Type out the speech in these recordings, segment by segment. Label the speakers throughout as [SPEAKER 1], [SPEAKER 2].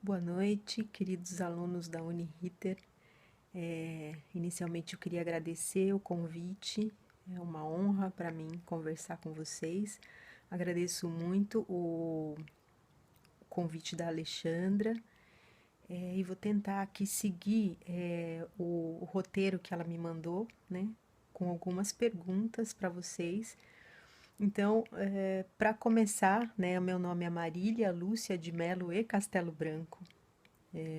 [SPEAKER 1] Boa noite, queridos alunos da Uniriter. Inicialmente eu queria agradecer o convite, é uma honra para mim conversar com vocês. Agradeço muito o convite da Alexandra e vou tentar aqui seguir o roteiro que ela me mandou, né, com algumas perguntas para vocês. Então, para começar, né, o meu nome é Marília Lúcia de Melo e Castelo Branco.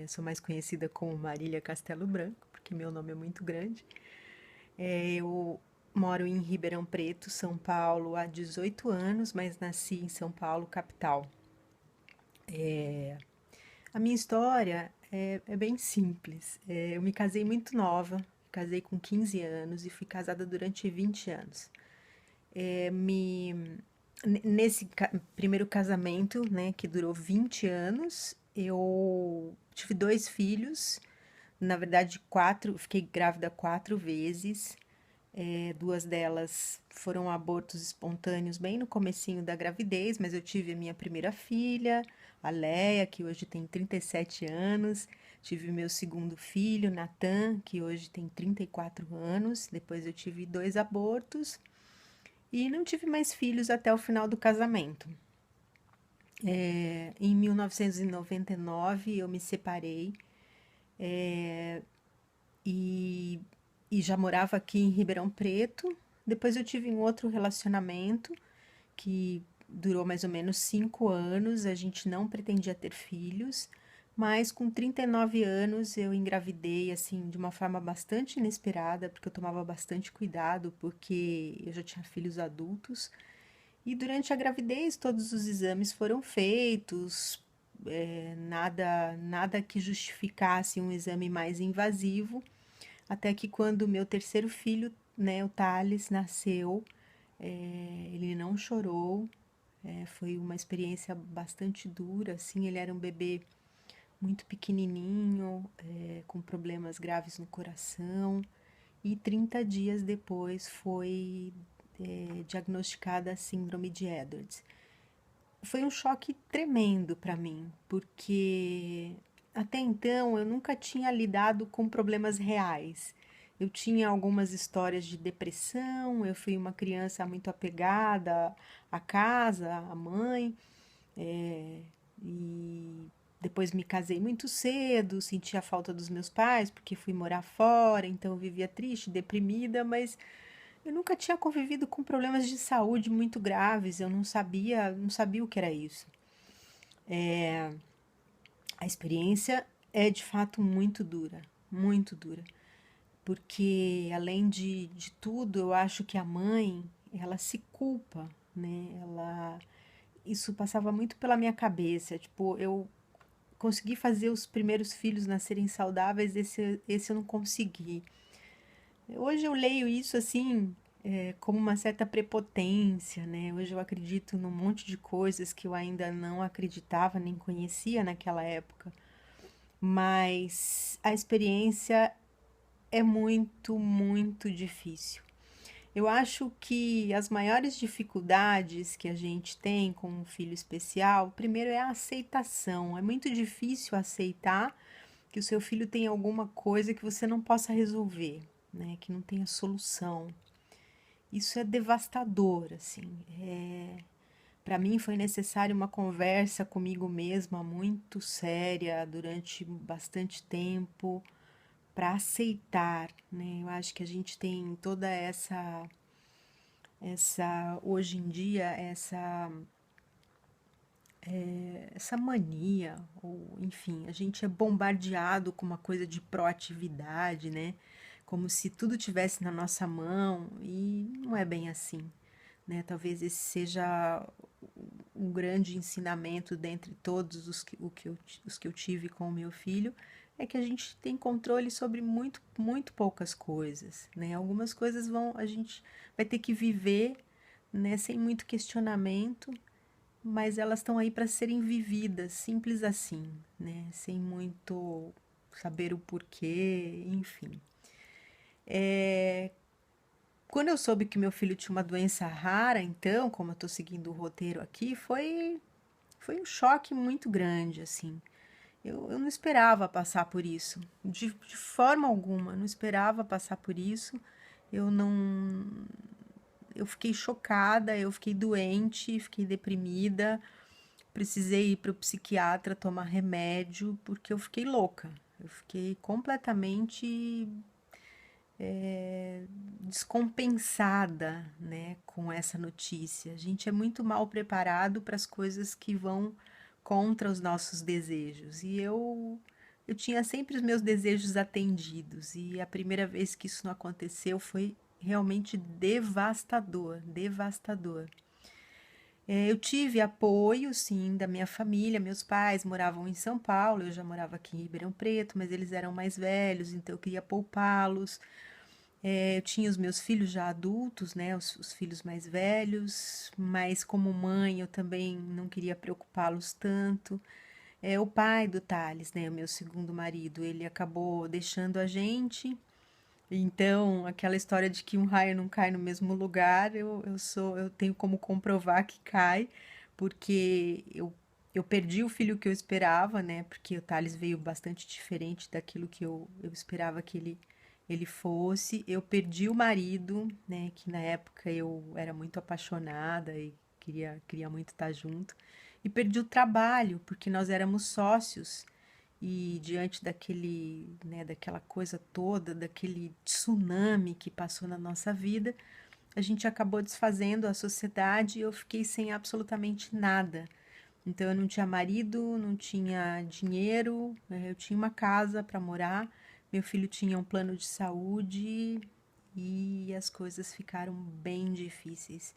[SPEAKER 1] Sou mais conhecida como Marília Castelo Branco, porque meu nome é muito grande. Eu moro em Ribeirão Preto, São Paulo, há 18 anos, mas nasci em São Paulo, capital. A minha história é bem simples. Eu me casei muito nova, casei com 15 anos e fui casada durante 20 anos. É, me, Nesse primeiro casamento, né, que durou 20 anos, eu tive dois filhos. Na verdade, fiquei grávida 4 vezes. Duas delas foram abortos espontâneos bem no comecinho da gravidez, mas eu tive a minha primeira filha, a Leia, que hoje tem 37 anos. Tive meu segundo filho, Natan, que hoje tem 34 anos. Depois eu tive dois abortos e não tive mais filhos até o final do casamento. Em 1999 eu me separei e, e já morava aqui em Ribeirão Preto. Depois eu tive um outro relacionamento que durou mais ou menos 5 anos. A gente não pretendia ter filhos, mas com 39 anos eu engravidei assim de uma forma bastante inesperada, porque eu tomava bastante cuidado, porque eu já tinha filhos adultos. E durante a gravidez todos os exames foram feitos, nada que justificasse um exame mais invasivo. Até que quando o meu terceiro filho, né, o Thales, nasceu, ele não chorou. Foi uma experiência bastante dura, assim. Ele era um bebê muito pequenininho, com problemas graves no coração. E 30 dias depois foi diagnosticada a síndrome de Edwards. Foi um choque tremendo para mim, porque até então eu nunca tinha lidado com problemas reais. Eu tinha algumas histórias de depressão, eu fui uma criança muito apegada à casa, à mãe, e depois me casei muito cedo, senti a falta dos meus pais porque fui morar fora, então eu vivia triste, deprimida, mas eu nunca tinha convivido com problemas de saúde muito graves, eu não sabia o que era isso. A experiência é de fato muito dura, porque além de tudo, eu acho que a mãe, ela se culpa, né? Isso passava muito pela minha cabeça, tipo, eu consegui fazer os primeiros filhos nascerem saudáveis, esse eu não consegui. Hoje eu leio isso assim, como uma certa prepotência, né? Hoje eu acredito num monte de coisas que eu ainda não acreditava nem conhecia naquela época. Mas a experiência é muito difícil. Eu acho que as maiores dificuldades que a gente tem com um filho especial, primeiro é a aceitação. É muito difícil aceitar que o seu filho tem alguma coisa que você não possa resolver, né? Que não tenha solução. Isso é devastador, assim. Para mim foi necessária uma conversa comigo mesma muito séria durante bastante tempo para aceitar, né? Eu acho que a gente tem toda essa hoje em dia essa mania, ou enfim, a gente é bombardeado com uma coisa de proatividade, né? Como se tudo tivesse na nossa mão e não é bem assim, né? Talvez esse seja um grande ensinamento dentre todos os que eu tive com o meu filho, é que a gente tem controle sobre muito poucas coisas, né? Algumas coisas a gente vai ter que viver, né, sem muito questionamento, mas elas estão aí para serem vividas, simples assim, né? Sem muito saber o porquê, enfim. Quando eu soube que meu filho tinha uma doença rara, então, como eu estou seguindo o roteiro aqui, foi um choque muito grande, assim. Eu não esperava passar por isso, de forma alguma, eu não esperava passar por isso. Eu não, eu fiquei chocada, eu fiquei doente, fiquei deprimida, precisei ir para o psiquiatra tomar remédio porque eu fiquei louca. Eu fiquei completamente descompensada, né, com essa notícia. A gente é muito mal preparado para as coisas que vão contra os nossos desejos. E eu tinha sempre os meus desejos atendidos, e a primeira vez que isso não aconteceu foi realmente devastador, devastador. Eu tive apoio, sim, da minha família. Meus pais moravam em São Paulo, eu já morava aqui em Ribeirão Preto, mas eles eram mais velhos, então eu queria poupá-los. Eu tinha os meus filhos já adultos, né, os filhos mais velhos, mas como mãe eu também não queria preocupá-los tanto. O pai do Thales, né, o meu segundo marido, ele acabou deixando a gente. Então, aquela história de que um raio não cai no mesmo lugar, eu tenho como comprovar que cai, porque eu perdi o filho que eu esperava, né? Porque o Thales veio bastante diferente daquilo que eu esperava que ele fosse. Eu perdi o marido, né? Que na época eu era muito apaixonada e queria muito estar junto. E perdi o trabalho, porque nós éramos sócios. E diante daquele, né, daquela coisa toda, daquele tsunami que passou na nossa vida, a gente acabou desfazendo a sociedade e eu fiquei sem absolutamente nada. Então eu não tinha marido, não tinha dinheiro, eu tinha uma casa para morar, meu filho tinha um plano de saúde e as coisas ficaram bem difíceis.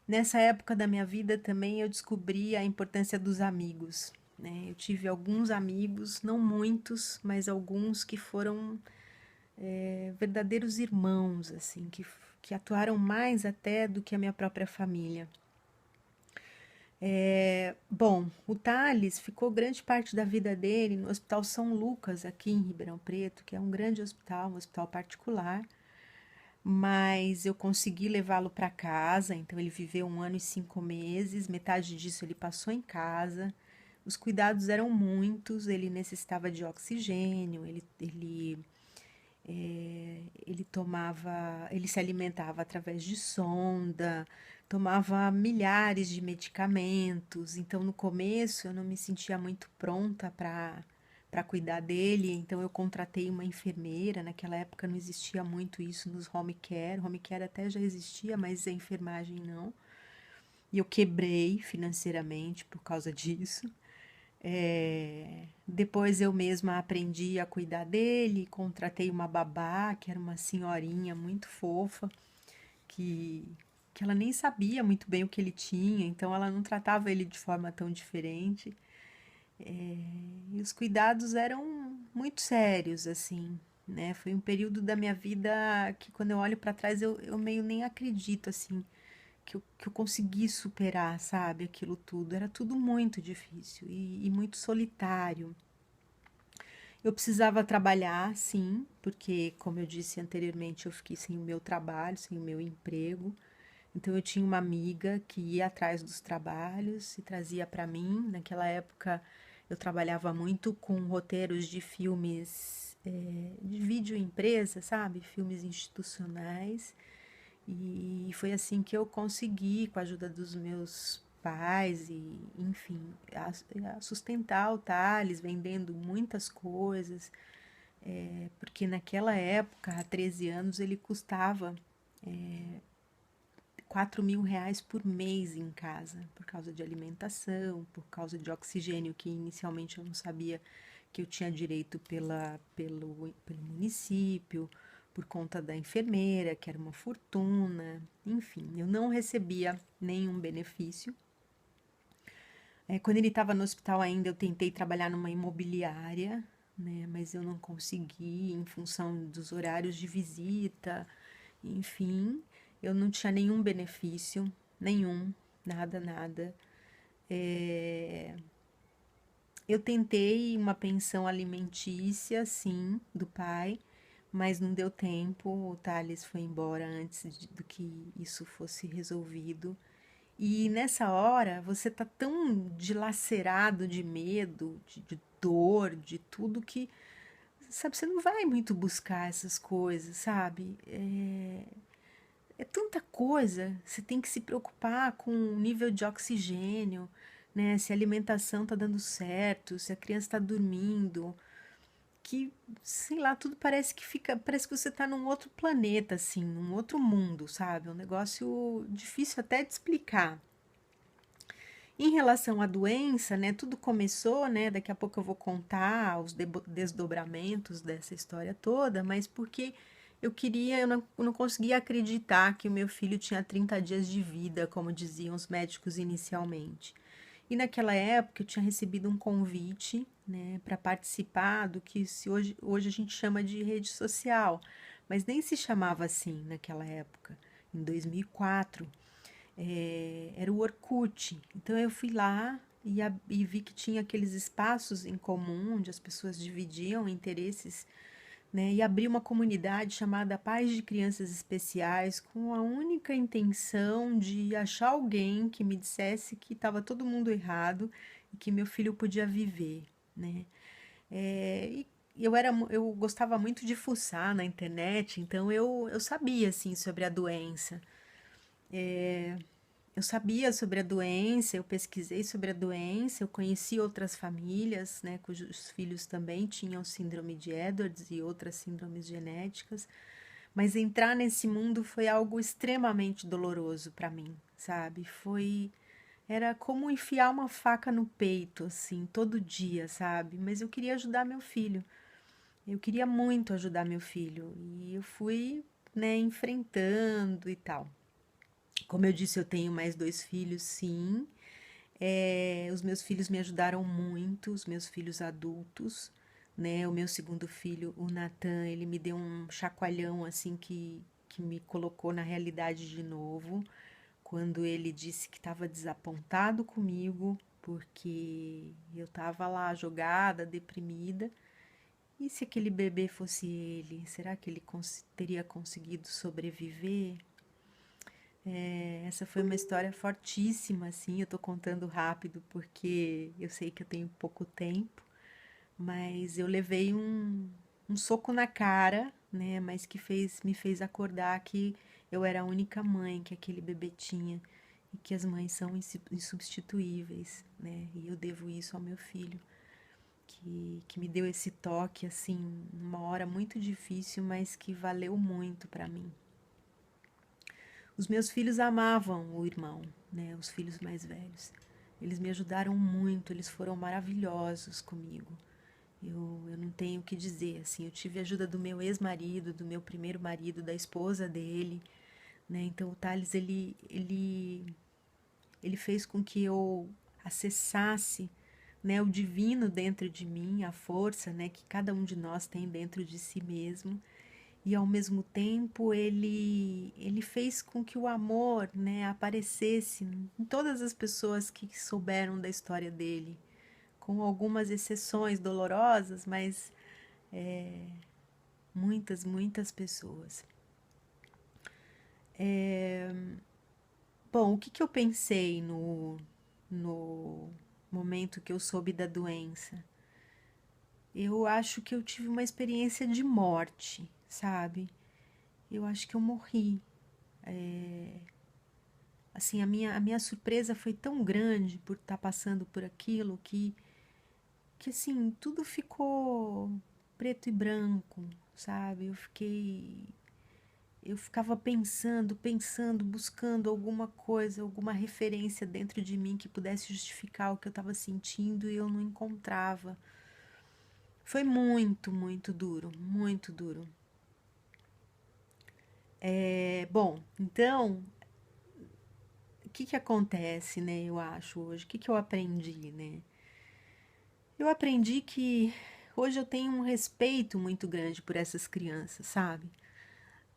[SPEAKER 1] Nessa época da minha vida também eu descobri a importância dos amigos, né? Eu tive alguns amigos, não muitos, mas alguns que foram verdadeiros irmãos, assim, que atuaram mais até do que a minha própria família. Bom, o Thales ficou grande parte da vida dele no Hospital São Lucas, aqui em Ribeirão Preto, que é um grande hospital, um hospital particular, mas eu consegui levá-lo para casa, então ele viveu 1 ano e 5 meses, metade disso ele passou em casa. Os cuidados eram muitos, ele necessitava de oxigênio, ele tomava, ele se alimentava através de sonda, tomava milhares de medicamentos. Então, no começo, eu não me sentia muito pronta para cuidar dele, então eu contratei uma enfermeira. Naquela época não existia muito isso nos home care. Home care até já existia, mas a enfermagem não. E eu quebrei financeiramente por causa disso. Depois eu mesma aprendi a cuidar dele, contratei uma babá, que era uma senhorinha muito fofa, que, que ela nem sabia muito bem o que ele tinha, então ela não tratava ele de forma tão diferente. E os cuidados eram muito sérios, assim, né? Foi um período da minha vida que quando eu olho para trás eu meio nem acredito, assim, que eu consegui superar, sabe, aquilo tudo. Era tudo muito difícil e muito solitário. Eu precisava trabalhar, sim, porque, como eu disse anteriormente, eu fiquei sem o meu trabalho, sem o meu emprego. Então, eu tinha uma amiga que ia atrás dos trabalhos e trazia para mim. Naquela época, eu trabalhava muito com roteiros de filmes de vídeo empresa, sabe? Filmes institucionais. E foi assim que eu consegui, com a ajuda dos meus pais e, enfim, a sustentar o Thales, vendendo muitas coisas, porque naquela época, há 13 anos, ele custava 4.000 reais por mês em casa, por causa de alimentação, por causa de oxigênio, que inicialmente eu não sabia que eu tinha direito pelo município, por conta da enfermeira, que era uma fortuna, enfim, eu não recebia nenhum benefício. Quando ele estava no hospital ainda, eu tentei trabalhar numa imobiliária, né, mas eu não consegui em função dos horários de visita, enfim, eu não tinha nenhum benefício, nenhum, nada, nada. É, Eu tentei uma pensão alimentícia, sim, do pai, mas não deu tempo. O Thales foi embora antes do que isso fosse resolvido. E nessa hora você tá tão dilacerado de medo, de dor, de tudo que, sabe, você não vai muito buscar essas coisas, sabe? É tanta coisa. Você tem que se preocupar com o nível de oxigênio, né? Se a alimentação tá dando certo, se a criança tá dormindo, que, sei lá, tudo parece que fica, parece que você tá num outro planeta, assim, num outro mundo, sabe? É um negócio difícil até de explicar. Em relação à doença, né, tudo começou, né, daqui a pouco eu vou contar os desdobramentos dessa história toda, mas porque eu não conseguia acreditar que o meu filho tinha 30 dias de vida, como diziam os médicos inicialmente. E naquela época eu tinha recebido um convite, né, para participar do que hoje a gente chama de rede social, mas nem se chamava assim naquela época, em 2004. Era o Orkut. Então eu fui lá e vi que tinha aqueles espaços em comum onde as pessoas dividiam interesses, né? E abri uma comunidade chamada Pais de Crianças Especiais com a única intenção de achar alguém que me dissesse que estava todo mundo errado e que meu filho podia viver, né? E eu gostava muito de fuçar na internet, então eu sabia assim sobre a doença. Eu sabia sobre a doença, eu pesquisei sobre a doença, eu conheci outras famílias, né, cujos filhos também tinham síndrome de Edwards e outras síndromes genéticas, mas entrar nesse mundo foi algo extremamente doloroso para mim, sabe? Era como enfiar uma faca no peito, assim, todo dia, sabe? Mas eu queria ajudar meu filho. Eu queria muito ajudar meu filho e eu fui, né, enfrentando e tal. Como eu disse, eu tenho mais dois filhos, sim. Os meus filhos me ajudaram muito, os meus filhos adultos, né? O meu segundo filho, o Nathan, ele me deu um chacoalhão assim que me colocou na realidade de novo, quando ele disse que estava desapontado comigo, porque eu estava lá jogada, deprimida. E se aquele bebê fosse ele, será que ele teria conseguido sobreviver? Essa foi uma história fortíssima, assim. Eu tô contando rápido porque eu sei que eu tenho pouco tempo, mas eu levei um soco na cara, né? Mas que me fez acordar que eu era a única mãe que aquele bebê tinha e que as mães são insubstituíveis, né? E eu devo isso ao meu filho, que me deu esse toque, assim, numa hora muito difícil, mas que valeu muito para mim. Os meus filhos amavam o irmão, né, os filhos mais velhos. Eles me ajudaram muito, eles foram maravilhosos comigo. Eu não tenho o que dizer, assim, eu tive a ajuda do meu ex-marido, do meu primeiro marido, da esposa dele, né? Então o Thales ele fez com que eu acessasse, né, o divino dentro de mim, a força, né, que cada um de nós tem dentro de si mesmo e ao mesmo tempo ele fez com que o amor, né, aparecesse em todas as pessoas que souberam da história dele, com algumas exceções dolorosas, mas muitas pessoas. Bom, o que que eu pensei no momento que eu soube da doença? Eu acho que eu tive uma experiência de morte, sabe? Eu acho que eu morri. Assim, a minha surpresa foi tão grande por estar passando por aquilo que assim, tudo ficou preto e branco, sabe? Eu ficava pensando, buscando alguma coisa, alguma referência dentro de mim que pudesse justificar o que eu estava sentindo e eu não encontrava. Foi muito duro, muito duro. Bom, então, o que que acontece, né, eu acho hoje? O que que eu aprendi, né? Eu aprendi que hoje eu tenho um respeito muito grande por essas crianças, sabe?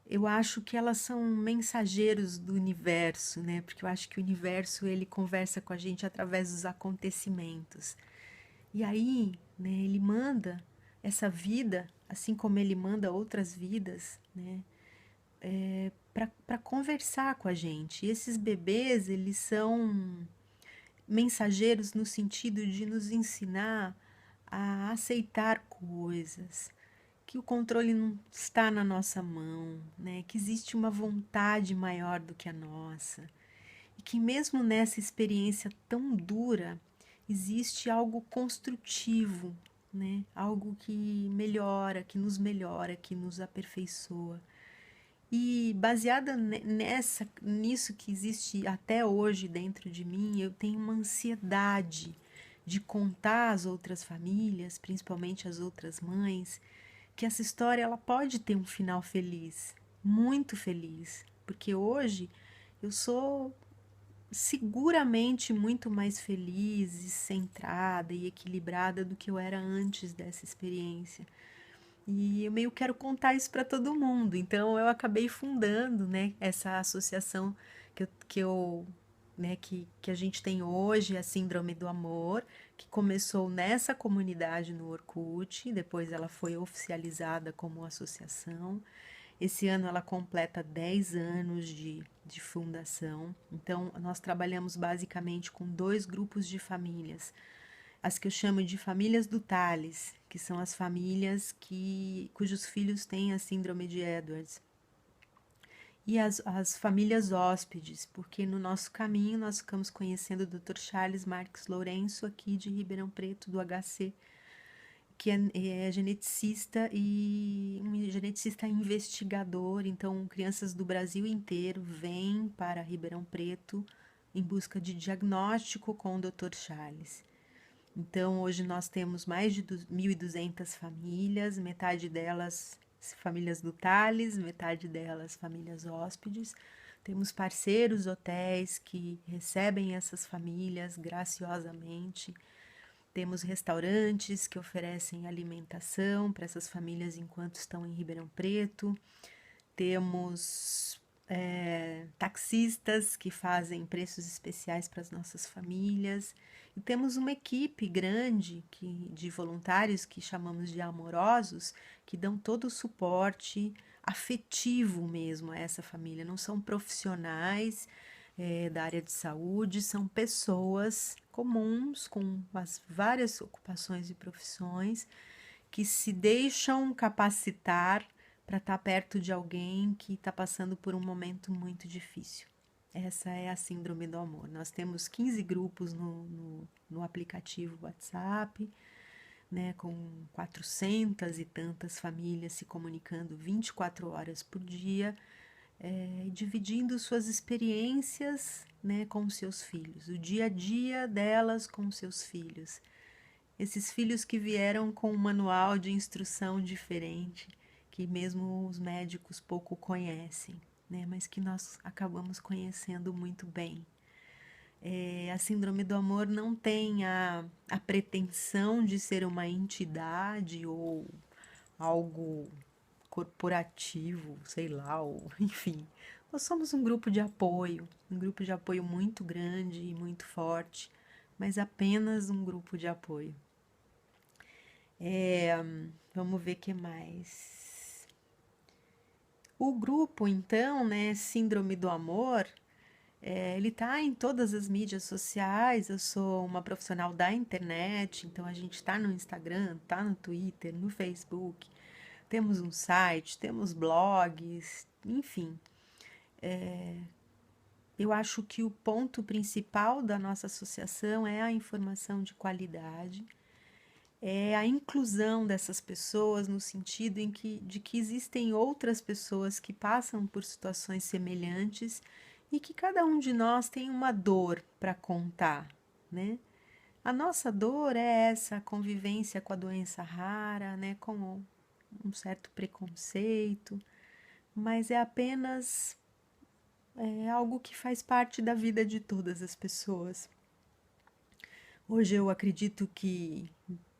[SPEAKER 1] Eu acho que elas são mensageiros do universo, né? Porque eu acho que o universo ele conversa com a gente através dos acontecimentos. E aí, né, ele manda essa vida, assim como ele manda outras vidas, né, para conversar com a gente. E esses bebês, eles são mensageiros no sentido de nos ensinar a aceitar coisas, que o controle não está na nossa mão, né? Que existe uma vontade maior do que a nossa. E que mesmo nessa experiência tão dura, existe algo construtivo, né? Algo melhora, que nos aperfeiçoa. E baseada nisso que existe até hoje dentro de mim, eu tenho uma ansiedade de contar às outras famílias, principalmente às outras mães, que essa história ela pode ter um final feliz, muito feliz, porque hoje eu sou seguramente muito mais feliz e centrada e equilibrada do que eu era antes dessa experiência. E eu meio quero contar isso para todo mundo. Então eu acabei fundando, né, essa associação que a gente tem hoje, a Síndrome do Amor, que começou nessa comunidade no Orkut, depois ela foi oficializada como associação. Esse ano ela completa 10 anos de fundação. Então, nós trabalhamos basicamente com dois grupos de famílias. As que eu chamo de famílias do Thales, que são as famílias cujos filhos têm a síndrome de Edwards. E as famílias hóspedes, porque no nosso caminho nós ficamos conhecendo o Dr. Charles Marques Lourenço, aqui de Ribeirão Preto, do HC, que é geneticista e um geneticista investigador. Então, crianças do Brasil inteiro vêm para Ribeirão Preto em busca de diagnóstico com o Dr. Charles. Então, hoje nós temos mais de 1.200 famílias, metade delas famílias do Thales, metade delas famílias hóspedes. Temos parceiros hotéis que recebem essas famílias graciosamente. Temos restaurantes que oferecem alimentação para essas famílias enquanto estão em Ribeirão Preto. Temos taxistas que fazem preços especiais para as nossas famílias. E temos uma equipe grande de voluntários que chamamos de amorosos, que dão todo o suporte afetivo mesmo a essa família. Não são profissionais da área de saúde, são pessoas comuns, com as várias ocupações e profissões, que se deixam capacitar para estar perto de alguém que está passando por um momento muito difícil. Essa é a Síndrome do Amor. Nós temos 15 grupos no aplicativo WhatsApp, né, com 400 e tantas famílias se comunicando 24 horas por dia, dividindo suas experiências, né, com seus filhos, o dia a dia delas com seus filhos. Esses filhos que vieram com um manual de instrução diferente, que mesmo os médicos pouco conhecem, né, mas que nós acabamos conhecendo muito bem. A Síndrome do Amor não tem a pretensão de ser uma entidade ou algo corporativo, sei lá, ou, enfim. Nós somos um grupo de apoio muito grande e muito forte, mas apenas um grupo de apoio. Vamos ver o que mais. O grupo, então, né, Síndrome do Amor, ele tá em todas as mídias sociais. Eu sou uma profissional da internet, então a gente tá no Instagram, tá no Twitter, no Facebook. Temos um site, temos blogs, enfim. Eu acho que o ponto principal da nossa associação é a informação de qualidade, é a inclusão dessas pessoas no sentido de que existem outras pessoas que passam por situações semelhantes e que cada um de nós tem uma dor para contar, né? A nossa dor é essa convivência com a doença rara, né? Com um certo preconceito, mas é apenas algo que faz parte da vida de todas as pessoas. Hoje eu acredito que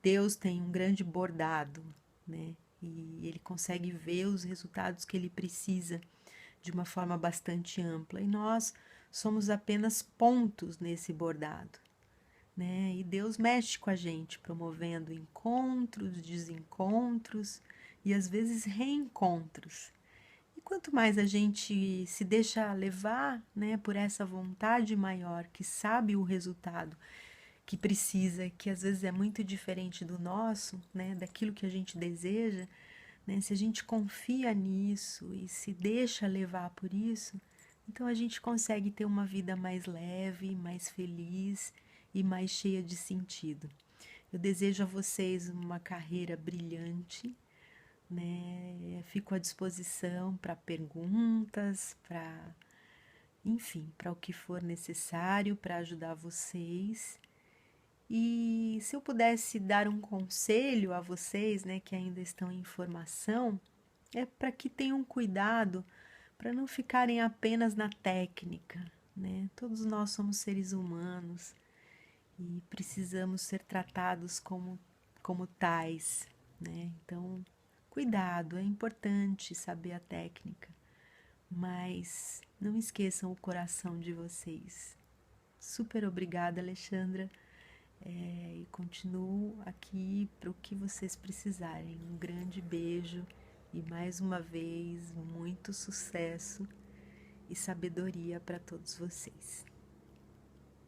[SPEAKER 1] Deus tem um grande bordado, né? E ele consegue ver os resultados que ele precisa de uma forma bastante ampla. E nós somos apenas pontos nesse bordado, né? E Deus mexe com a gente, promovendo encontros, desencontros e às vezes reencontros. E quanto mais a gente se deixa levar, né, por essa vontade maior que sabe o resultado que precisa, que às vezes é muito diferente do nosso, né, daquilo que a gente deseja, né, se a gente confia nisso e se deixa levar por isso, então a gente consegue ter uma vida mais leve, mais feliz e mais cheia de sentido. Eu desejo a vocês uma carreira brilhante, né? Fico à disposição para perguntas, para, enfim, para o que for necessário para ajudar vocês. E se eu pudesse dar um conselho a vocês, né, que ainda estão em formação, é para que tenham cuidado para não ficarem apenas na técnica, né? Todos nós somos seres humanos e precisamos ser tratados como tais, né? Então, cuidado, é importante saber a técnica, mas não esqueçam o coração de vocês. Super obrigada, Alexandra, e continuo aqui para o que vocês precisarem. Um grande beijo e mais uma vez muito sucesso e sabedoria para todos vocês.